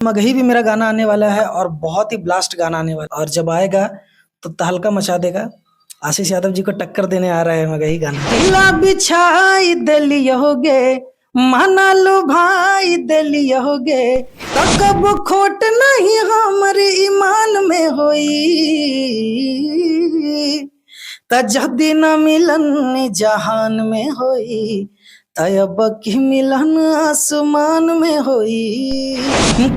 मगही भी मेरा गाना आने वाला है और बहुत ही ब्लास्ट गाना आने वाला है और जब आएगा तो तहलका मचा देगा। आशीष यादव जी को टक्कर देने आ रहा है मगही गाना। दिला बिछाई दिलियोगे माना लो भाई दिलियोगे तो कब खोट नहीं हमारे ईमान में होई त जदी न मिलन जहान में होई तब की मिलन आसमान में होई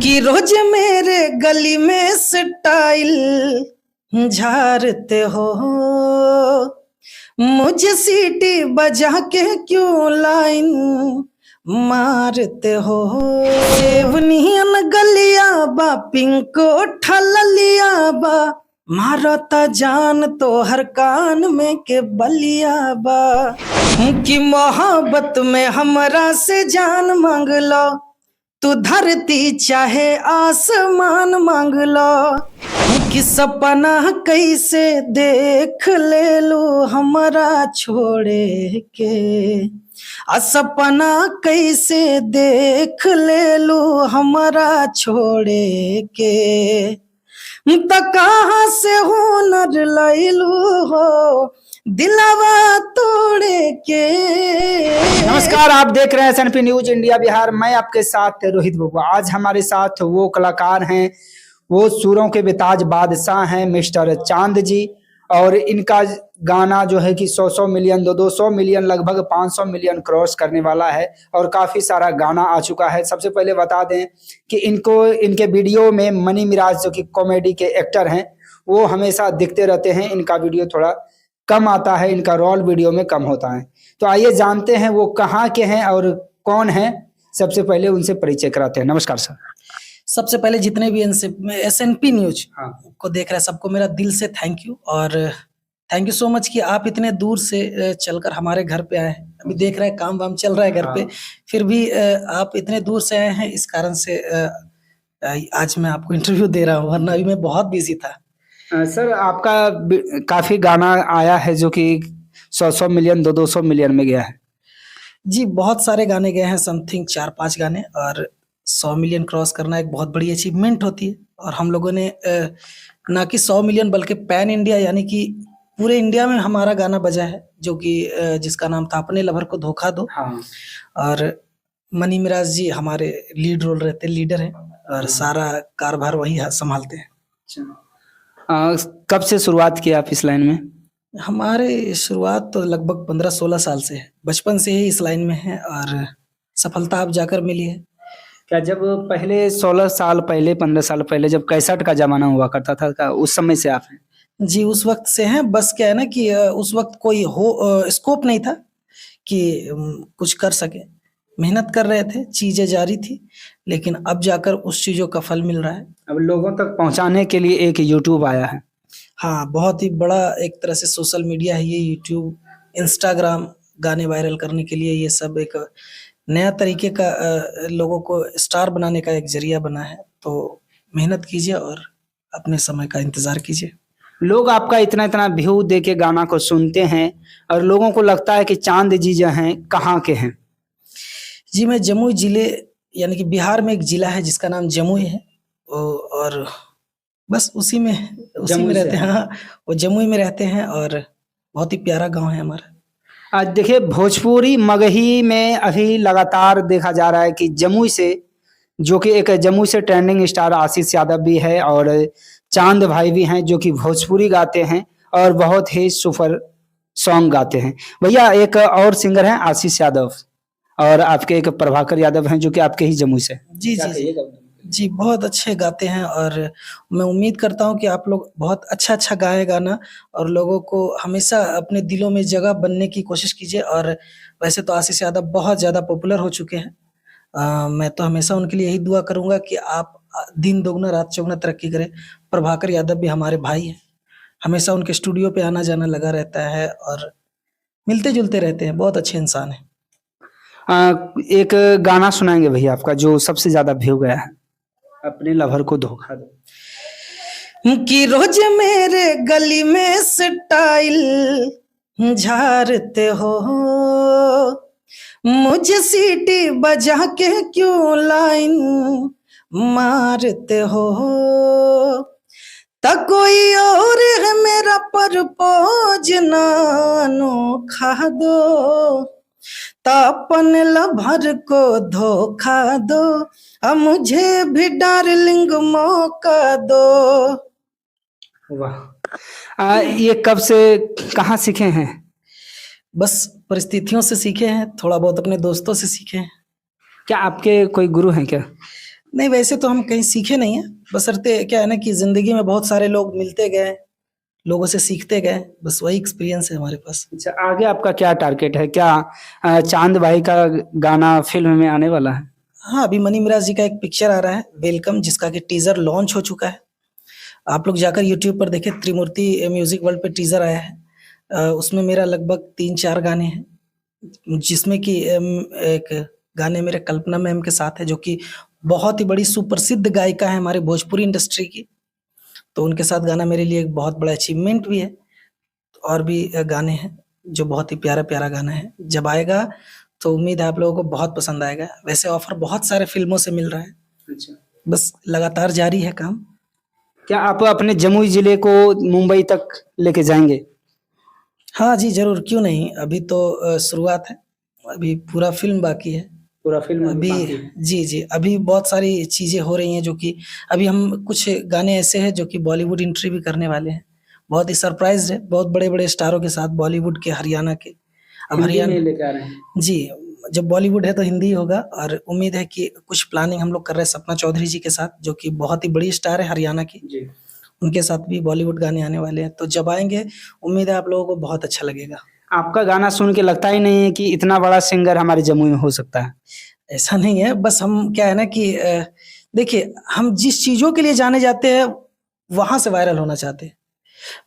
कि रोज मेरे गली में स्टाइल झारते हो मुझे सीटी बजा के क्यों लाइन मारते हो। सेवनियन गलिया बा पिंको ठलिया बा मारता जान तो हर कान में के बलिया बा कि मोहब्बत में हमरा से जान मांग लो तू धरती चाहे आसमान मांग लो कि सपना कैसे देख ले लो हमरा छोड़े के सपना कैसे देख ले लो हमरा छोड़े के त कहाँ से हुनर लैलू हो दिलवा तोड़े के। नमस्कार, आप देख रहे हैं SNP न्यूज इंडिया बिहार। मैं आपके साथ रोहित बबुआ। आज हमारे साथ वो कलाकार हैं, वो सुरों के बेताज बादशाह हैं, मिस्टर चांद जी। और इनका गाना जो है कि 100 मिलियन 200 मिलियन लगभग 500 मिलियन क्रॉस करने वाला है और काफ़ी सारा गाना आ चुका है। सबसे पहले बता दें कि इनके वीडियो में मनी मिराज जो कि कॉमेडी के एक्टर हैं वो हमेशा दिखते रहते हैं। इनका वीडियो थोड़ा कम आता है, इनका रोल वीडियो में कम होता है। तो आइए जानते हैं वो कहाँ के हैं और कौन हैं। सबसे पहले उनसे परिचय कराते हैं। नमस्कार सर। सबसे पहले जितने भी SNP न्यूज को देख रहे हैं सबको मेरा दिल से थैंक यू और थैंक यू सो मच कि आप इतने दूर से चलकर हमारे घर पे आए हैं। अभी देख रहे हैं काम वाम चल रहा है घर पे, फिर भी आप इतने दूर से आए हैं। इस कारण से आज मैं आपको इंटरव्यू दे रहा हूँ, वरना अभी मैं बहुत बिजी था। सर आपका काफी गाना आया है जो कि 100 मिलियन 200 मिलियन में गया है। जी बहुत सारे गाने गए हैं, समथिंग 4-5 गाने, और 100 मिलियन क्रॉस करना एक बहुत बड़ी अचीवमेंट होती है। और हम लोगों ने ना कि 100 मिलियन बल्कि पैन इंडिया यानी कि पूरे इंडिया में हमारा गाना बजा है, जो कि जिसका नाम था अपने लवर को धोखा दो। और मनी मिराज जी हमारे लीड रोल रहते, लीडर हैं और सारा कारभार वही संभालते हैं। कब से शुरुआत की आप इस लाइन में? हमारे शुरुआत तो लगभग 15-16 साल से है, बचपन से ही इस लाइन में है और सफलता अब जाकर मिली है। क्या जब पहले 16 साल पहले 15 साल पहले जब कैसेट का जमाना हुआ करता था उस समय से आप हैं? जी उस वक्त से हैं। बस क्या है ना कि उस वक्त कोई स्कोप नहीं था कि कुछ कर सके। मेहनत कर रहे थे, चीजें जारी थी, लेकिन अब जाकर उस चीजों का फल मिल रहा है। अब लोगों तक पहुंचाने के लिए एक यूट्यूब आया है। हाँ, बहुत ही बड़ा एक तरह से सोशल मीडिया है ये यूट्यूब, इंस्टाग्राम। गाने वायरल करने के लिए ये सब एक नया तरीके का लोगों को स्टार बनाने का एक जरिया बना है। तो मेहनत कीजिए और अपने समय का इंतजार कीजिए। लोग आपका इतना इतना व्यू दे के गाना को सुनते हैं और लोगों को लगता है कि चांद जी जो हैं कहाँ के हैं? जी मैं जमुई जिले यानी कि बिहार में एक जिला है जिसका नाम जमुई है, और बस उसी में रहते हैं। हाँ, वो जमुई में रहते हैं और बहुत ही प्यारा गांव है हमारा। आज देखिए भोजपुरी मगही में अभी लगातार देखा जा रहा है कि जमुई से, जो कि एक जमुई से ट्रेंडिंग स्टार आशीष यादव भी है और चांद भाई भी हैं जो कि भोजपुरी गाते हैं और बहुत ही सुपर सॉन्ग गाते हैं। भैया एक और सिंगर हैं आशीष यादव और आपके एक प्रभाकर यादव हैं जो कि आपके ही जमुई से। जी जी जी बहुत अच्छे गाते हैं और मैं उम्मीद करता हूं कि आप लोग बहुत अच्छा गाएं गाना और लोगों को हमेशा अपने दिलों में जगह बनने की कोशिश कीजिए। और वैसे तो आशीष यादव बहुत ज़्यादा पॉपुलर हो चुके हैं। मैं तो हमेशा उनके लिए यही दुआ करूंगा कि आप दिन दोगुना रात चौगुना तरक्की करें। प्रभाकर यादव भी हमारे भाई हैं, हमेशा उनके स्टूडियो पे आना जाना लगा रहता है और मिलते जुलते रहते हैं, बहुत अच्छे इंसान हैं। एक गाना सुनाएंगे भैया आपका जो सबसे ज्यादा व्यू गया है, अपने लवर को धोखा दो। कि रोज मेरे गली में स्टाइल झारते हो मुझे सीटी बजा के क्यों लाइन मारते हो त कोई और है मेरा परपोज नानो खा दो त अपन लभर को धोखा दो अब मुझे भी डार्लिंग मौका दो। वाह, ये कब से कहाँ सीखे हैं? बस परिस्थितियों से सीखे हैं, थोड़ा बहुत अपने दोस्तों से सीखे हैं। क्या आपके कोई गुरु हैं क्या? नहीं, वैसे तो हम कहीं सीखे नहीं हैं, बशर्ते क्या है ना कि ज़िंदगी में बहुत सारे लोग मिलते गए, लोगों से सीखते गए, बस वही एक्सपीरियंस है हमारे पास। अच्छा, आगे आपका क्या टारगेट है? क्या चांद भाई का गाना फिल्म में आने वाला है? हाँ, अभी मनी मिराज जी का एक पिक्चर आ रहा है वेलकम, जिसका कि टीज़र लॉन्च हो चुका है। आप लोग जाकर यूट्यूब पर देखें, त्रिमूर्ति म्यूज़िक वर्ल्ड पे टीज़र आया है। उसमें मेरा लगभग 3-4 गाने हैं, जिसमें कि एक गाने मेरे कल्पना मैम के साथ है, जो कि बहुत ही बड़ी सुप्रसिद्ध गायिका है हमारे भोजपुरी इंडस्ट्री की। तो उनके साथ गाना मेरे लिए एक बहुत बड़ा अचीवमेंट भी है। और भी गाने हैं जो बहुत ही प्यारा-प्यारा गाना है। जब आएगा तो उम्मीद है आप लोगों को बहुत पसंद आएगा। वैसे ऑफ़र बहुत सारे फ़िल्मों से मिल रहा है। अच्छा, बस लगातार जारी है काम। क्या आप अपने जमुई जिले को मुंबई तक लेके जाएंगे? हाँ जी, ज़रूर, क्यों नहीं। अभी तो शुरुआत है, अभी पूरा फ़िल्म बाकी है। पूरा फिल्म अभी बाकी है। जी, जी, अभी बहुत सारी चीज़ें हो रही हैं, जो कि अभी हम कुछ गाने ऐसे हैं जो कि बॉलीवुड एंट्री भी करने वाले हैं। बहुत ही सरप्राइज़ है, बहुत बड़े-बड़े स्टारों के साथ, बॉलीवुड के, हरियाणा के। अब हिंदी में हरियाणा लेके आ रहे हैं? जी, जब बॉलीवुड है तो हिंदी ही होगा, और उम्मीद है कि कुछ प्लानिंग हम लोग कर रहे हैं सपना चौधरी जी के साथ, जो कि बहुत ही बड़ी स्टार है हरियाणा की। जी। उनके साथ भी बॉलीवुड गाने आने वाले हैं, तो जब आएँगे उम्मीद है आप लोगों को बहुत अच्छा लगेगा। आपका गाना सुन के लगता ही नहीं है कि इतना बड़ा सिंगर हमारे जमुई में हो सकता है। ऐसा नहीं है, बस हम क्या है ना कि देखिए, हम जिस चीज़ों के लिए जाने जाते हैं, वहाँ से वायरल होना चाहते हैं।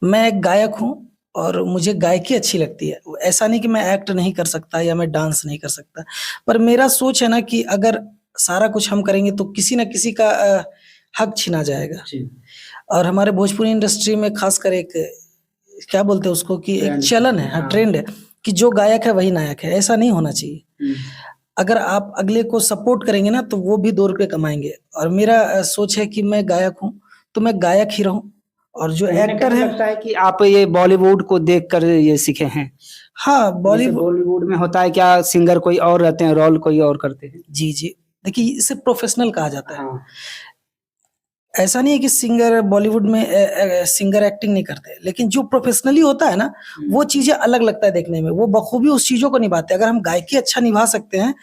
मैं एक गायक हूँ और मुझे गायकी अच्छी लगती है। ऐसा नहीं कि मैं एक्ट नहीं कर सकता या मैं डांस नहीं कर सकता, पर मेरा सोच है ना कि अगर सारा कुछ हम करेंगे तो किसी न किसी का हक छीना जाएगा। जी। और हमारे भोजपुरी इंडस्ट्री में खासकर एक क्या बोलते हैं उसको कि एक ट्रेंड। चलन है, हाँ, हाँ। ट्रेंड है कि जो गायक है वही नायक है। ऐसा नहीं होना चाहिए। अगर आप अगले को सपोर्ट करेंगे ना तो वो भी 2 रुपए कमाएँगे, और मेरा सोच है कि मैं गायक हूँ, तो मैं गायक ही रहूँ, और जो एक्टर है लगता है कि आप ये बॉलीवुड को देखकर ये सीखे हैं। हाँ, जैसे बॉलीवुड बॉलीवुड में होता है क्या, सिंगर कोई और रहते हैं, रोल कोई और करते हैं। जी, जी। देखिए, इसे प्रोफ़ेशनल कहा जाता है। हाँ। ऐसा नहीं है कि सिंगर बॉलीवुड में सिंगर एक्टिंग नहीं करते, लेकिन जो प्रोफ़ेशनली होता है ना, वो चीज़ें अलग लगता है देखने में। वो बखूबी उस चीज़ों को निभाते हैं। अगर हम गायकी अच्छा निभा सकते हैं,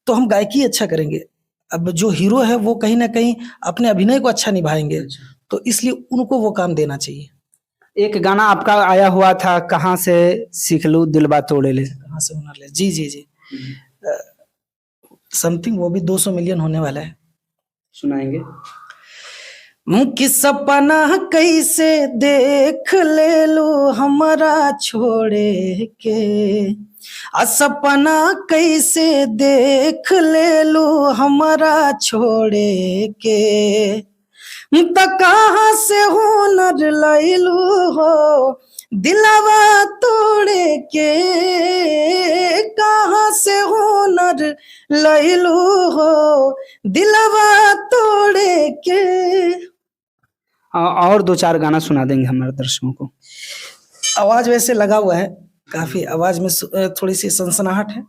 तो हम गायकी अच्छा करेंगे। अब जो हीरो है वो कहीं न कहीं अपने अभिनय को अच्छा निभाएँगे, अच्छा। तो इसलिए उनको वो काम देना चाहिए। एक गाना आपका आया हुआ था, कहाँ से सीख लूँ दिलबा तोड़े ले। कहाँ से हुनर ले। जी, जी, जी। समथिंग वो भी 200 मिलियन होने वाला है। सुनाएंगे? कि सपना कैसे देख ले लो हमारा छोड़े के, सपना कैसे देख ले लो हमारा छोड़े के, त कहाँ से हुनर लैलू हो दिलवा तोड़े के, कहाँ से हुनर लैलू हो दिलवा तोड़े के। और 2-4 गाना सुना देंगे हमारे दर्शकों को। आवाज़ वैसे लगा हुआ है, काफ़ी आवाज़ में थोड़ी-सी सनसनाहट है।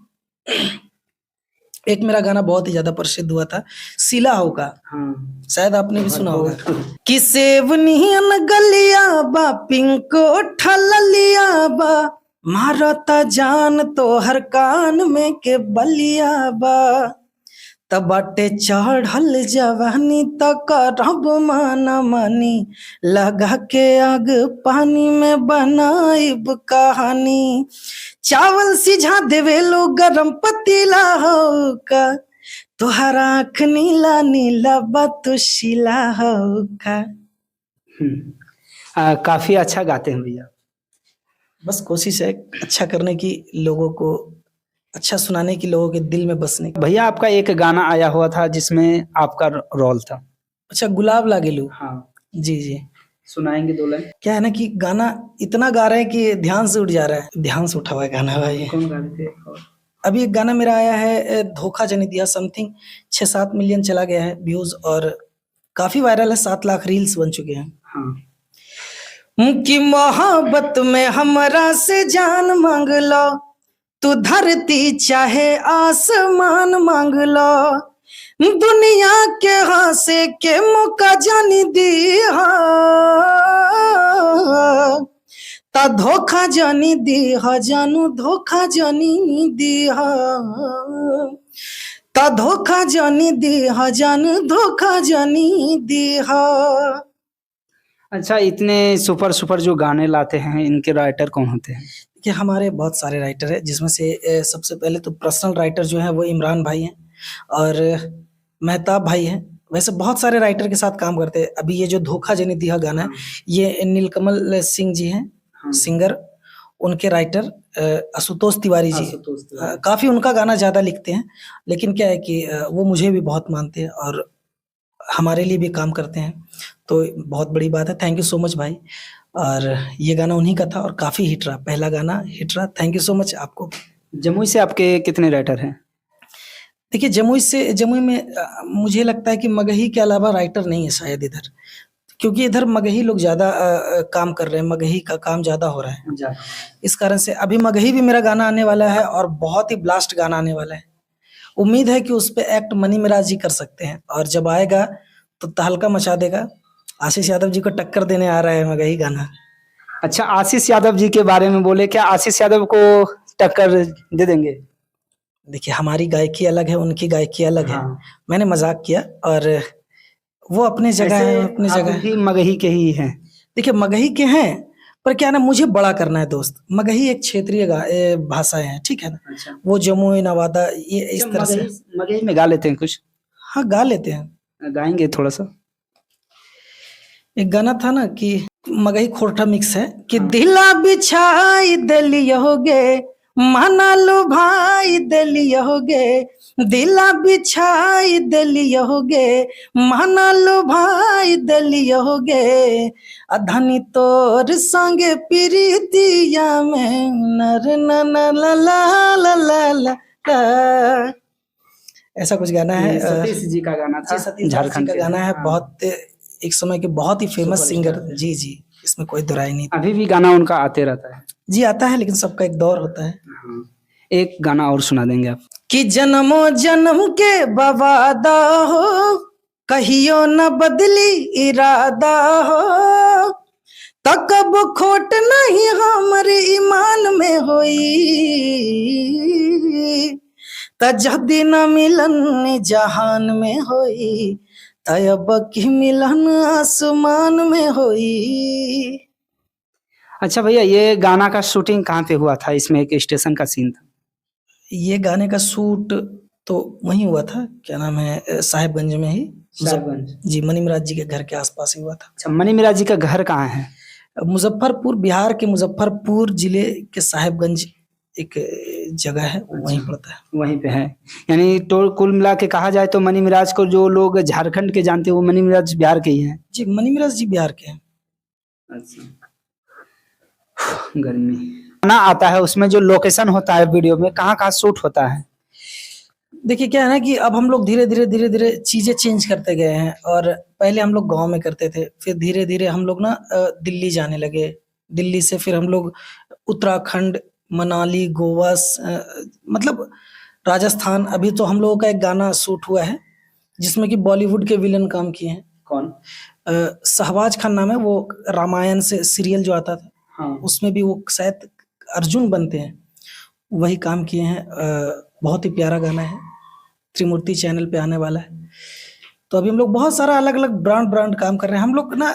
एक मेरा गाना बहुत ही ज़्यादा प्रसिद्ध हुआ था, सिला हो का, हाँ। शायद आपने भी सुना होगा। कि सेब नियन गलिया बा, पिंको ठललिया बा, मारता जान तो हर कान में के बलिया बा, तब बाटे चढ़ल जवानी त करब माना मानी, लगा के आग पानी में बनाइब कहानी, चावल सिझा देवे लो गरम पतीला हो का, तोहर आँख नीला नीला बतुशिला हो का। काफी अच्छा गाते हैं भैया। बस कोशिश है अच्छा करने की, लोगों को अच्छा सुनाने की, लोगों के दिल में बसने की। भैया आपका एक गाना आया हुआ था जिसमें आपका रोल था। अच्छा, गुलाब लागेलू। हाँ। जी, जी। सुनाएंगे 2 लाइन? क्या है ना कि गाना इतना गा रहे हैं कि ध्यान से उठ जा रहा है। ध्यान से उठा हुआ है गाना भाई। कौन गा रहे थे? अभी एक गाना मेरा आया है धोखा जनी दिया, समथिंग 6-7 मिलियन चला गया है व्यूज़, और काफी वायरल है, 7 लाख रील्स बन चुके हैं। हाँ कि मोहब्बत में हमरा से जान मांग लो, तू धरती चाहे आसमान मांग लो, दुनिया के हासे के मौका जानी दी ता धोखा जानी दी जानू, धोखा जानी दी ता धोखा जानी दी जानू, धोखा जानी दी। अच्छा, इतने सुपर सुपर जो गाने लाते हैं, इनके राइटर कौन होते हैं? कि हमारे बहुत सारे राइटर हैं, जिसमें से सबसे पहले तो पर्सनल राइटर जो है वो इमरान भाई हैं और मेहताब भाई हैं। वैसे बहुत सारे राइटर के साथ काम करते हैं। अभी ये जो धोखा जनी दिया गाना है, ये नीलकमल सिंह जी हैं सिंगर, उनके राइटर आशुतोष तिवारी जी काफी उनका गाना ज्यादा लिखते हैं, लेकिन क्या है कि वो मुझे भी बहुत मानते हैं और हमारे लिए भी काम करते हैं, तो बहुत बड़ी बात है। थैंक यू सो मच भाई। और ये गाना उन्हीं का था और काफी हिट रहा, पहला गाना हिट रहा। थैंक यू सो मच आपको। जमुई से आपके कितने राइटर हैं? देखिए जमुई में मुझे लगता है कि मगही के अलावा राइटर नहीं है शायद इधर, क्योंकि इधर मगही लोग ज्यादा काम कर रहे हैं, मगही का काम ज्यादा हो रहा है। इस कारण से अभी मगही भी मेरा गाना आने वाला है और बहुत ही ब्लास्ट गाना आने वाला है। उम्मीद है कि उस पे एक्ट मनी मिराज जी कर सकते हैं और जब आएगा तो तहलका मचा देगा। आशीष यादव जी को टक्कर देने आ रहा है मगही गाना। अच्छा, आशीष यादव जी के बारे में बोले, क्या आशीष यादव को टक्कर दे देंगे? देखिए हमारी गायकी अलग है, उनकी गायकी अलग है। मैंने मजाक किया और वो अपने जगह है, अपनी जगह भी मगही के ही हैं। देखिए मगही के हैं, पर क्या ना, मुझे बड़ा करना है दोस्त। मगही एक क्षेत्रीय भाषा है, ठीक है ना। अच्छा। वो जमुई नवादा ये इस तरह से मगही में गा लेते हैं कुछ? हाँ गा लेते हैं, गाएंगे थोड़ा सा। एक गाना था ना कि मगही खोरठा मिक्स है कि दिला बिछाई दलियोगे, माना लो भाई दलियोगे, दिला बिछाई दलियोगे, माना लो भाई दलियोगे, अधनी तोर संगे प्रीतिया में नर न ला ला ला ला ला। ऐसा कुछ गाना है। सतीश जी का गाना था, सतीश झारखंड का गाना है। बहुत एक समय के बहुत ही फेमस सिंगर। जी जी, इसमें कोई दुराई नहीं। अभी भी गाना उनका आते रहता है? जी आता है, लेकिन सबका एक दौर होता है। एक गाना और सुना देंगे आप? कि जन्मों जन्म के बवादा हो, कहियो न बदली इरादा हो, तकब खोट नहीं हमारे ईमान में होई, तजदी न मिलन जहान में होई, तब की मिलन आसमान में होई। अच्छा भैया, ये गाना का शूटिंग कहाँ पे हुआ था? इसमें एक स्टेशन का सीन था। ये गाने का शूट तो वहीं हुआ था, क्या नाम है, साहिबगंज में ही। साहिबगंज? जी, मनी मिराज जी के घर के आसपास ही हुआ था। अच्छा, मनी मिराज जी का घर कहाँ है? मुजफ्फरपुर, बिहार के मुजफ्फरपुर जिले के साहिबगंज एक जगह है, वहीं पड़ता है। वहीं पे है, यानी तो कुल मिला के कहा जाए तो मनी मिराज को जो लोग झारखंड के जानते हैं, वो मनी मिराज बिहार के ही हैं। जी, मनी मिराज जी बिहार के हैं। अच्छा। गर्मी गाना आता है, उसमें जो लोकेशन होता है वीडियो में, कहाँ कहाँ शूट होता है? देखिए क्या है ना कि अब हम लोग धीरे धीरे चीजें चेंज करते गए हैं, और पहले हम लोग गांव में करते थे, फिर धीरे धीरे हम लोग ना दिल्ली जाने लगे। दिल्ली से फिर हम लोग उत्तराखंड, मनाली, गोवा, मतलब राजस्थान। अभी तो हम लोगों का एक गाना शूट हुआ है जिसमें कि बॉलीवुड के विलन काम किए हैं। कौन? शहबाज खान नाम है, वो रामायण से सीरियल जो आता था, हाँ, उसमें भी वो शायद अर्जुन बनते हैं, वही काम किए हैं। बहुत ही प्यारा गाना है, त्रिमूर्ति चैनल पे आने वाला है। तो अभी हम लोग बहुत सारा अलग अलग ब्रांड काम कर रहे हैं। हम लोग ना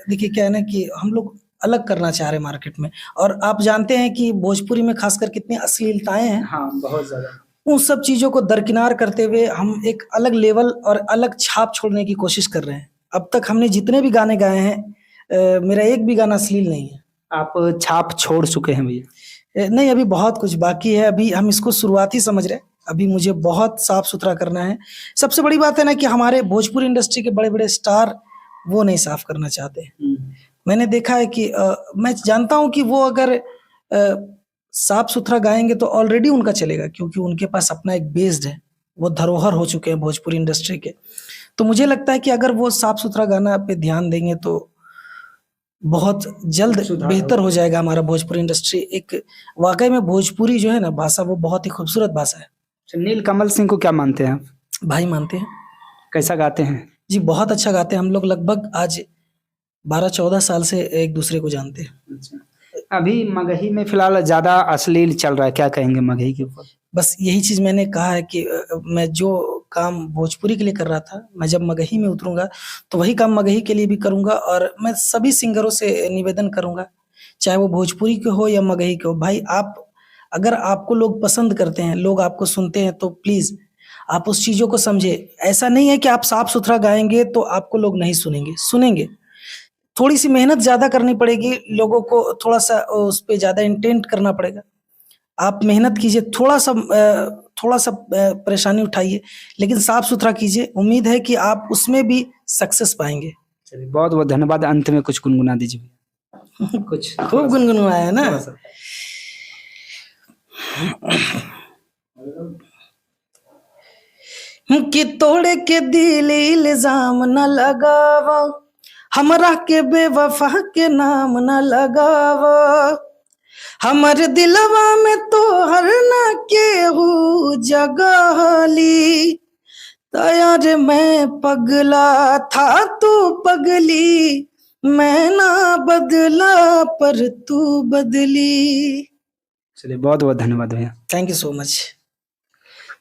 देखिए क्या है ना कि हम लोग अलग करना चाह रहे हैं मार्केट में, और आप जानते हैं कि भोजपुरी में खासकर कितनी अश्लीलताएं हैं। हाँ, बहुत ज्यादा। उन सब चीजों को दरकिनार करते हुए हम एक अलग लेवल और अलग छाप छोड़ने की कोशिश कर रहे हैं। अब तक हमने जितने भी गाने गाए हैं, मेरा एक भी गाना अश्लील नहीं है। आप छाप छोड़ चुके हैं भैया? नहीं, अभी बहुत कुछ बाकी है। अभी हम इसको शुरुआती समझ रहे हैं, अभी मुझे बहुत साफ सुथरा करना है। सबसे बड़ी बात है ना कि हमारे भोजपुरी इंडस्ट्री के बड़े बड़े स्टार वो नहीं साफ करना चाहते। मैंने देखा है कि मैं जानता हूं कि वो अगर साफ सुथरा गाएंगे तो ऑलरेडी उनका चलेगा, क्योंकि उनके पास अपना एक बेस्ड है, वो धरोहर हो चुके हैं भोजपुरी इंडस्ट्री के। तो मुझे लगता है कि अगर वो साफ-सुथरा गाना पे ध्यान देंगे तो बहुत जल्द सुधार बेहतर हो जाएगा हमारा भोजपुरी इंडस्ट्री। एक वाक़ई में भोजपुरी जो है ना भाषा वो बहुत ही खूबसूरत भाषा है। नीलकमल सिंह को क्या मानते हैं आप? भाई मानते हैं। कैसा गाते हैं? जी, बहुत अच्छा गाते हैं। हम लोग लगभग आज 12-14 साल से एक-दूसरे को जानते हैं। अच्छा। अभी मगही में फिलहाल ज़्यादा अश्लील चल रहा है, क्या कहेंगे मगही के ऊपर? बस यही चीज़ मैंने कहा है कि मैं जो काम भोजपुरी के लिए कर रहा था, मैं जब मगही में उतरूँगा, तो वही काम मगही के लिए भी करूँगा और मैं सभी सिंगरों से निवेदन करूँगा, चाहे वो भोजपुरी के हो या मगही के हो। भाई आप अगर आपको लोग पसंद करते हैं, लोग आपको सुनते हैं तो प्लीज़ आप उस चीज़ों को समझें। ऐसा नहीं है कि आप साफ-सुथरा गाएँगे तो आपको लोग नहीं सुनेंगे, सुनेंगे। थोड़ी-सी मेहनत ज़्यादा करनी पड़ेगी, लोगों को थोड़ा-सा उस पे ज़्यादा इंटेंट करना पड़ेगा। आप मेहनत कीजिए, थोड़ा-सा परेशानी उठाइए, लेकिन साफ-सुथरा कीजिए। उम्मीद है कि आप उसमें भी सक्सेस पाएँगे। चलिए, बहुत-बहुत धन्यवाद। अंत में कुछ गुनगुना दीजिए। कुछ खूब गुनगुनवाया है ना? कि तोड़ के दिल इल्ज़ाम न लगावा, हमरा के बेवफ़ा के नाम न लगावा। हमर दिलवा में तोहर ना केहू जगह ली, यार मैं पगला था तू पगली, मैं ना बदला पर तू बदली। चलिए, बहुत-बहुत धन्यवाद भैया। Thank you so much.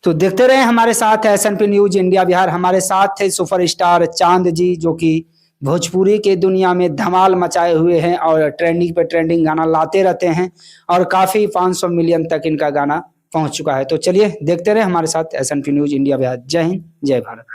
तो देखते रहे हमारे साथ एसएनपी न्यूज इंडिया बिहार। हमारे साथ थे सुपरस्टार चांद जी, जो कि भोजपुरी के दुनिया में धमाल मचाए हुए हैं और ट्रेंडिंग पे ट्रेंडिंग गाना लाते रहते हैं और काफ़ी 500 मिलियन तक इनका गाना पहुंच चुका है। तो चलिए देखते रहे हमारे साथ एसएनपी न्यूज इंडिया बिहार। जय हिंद, जय भारत।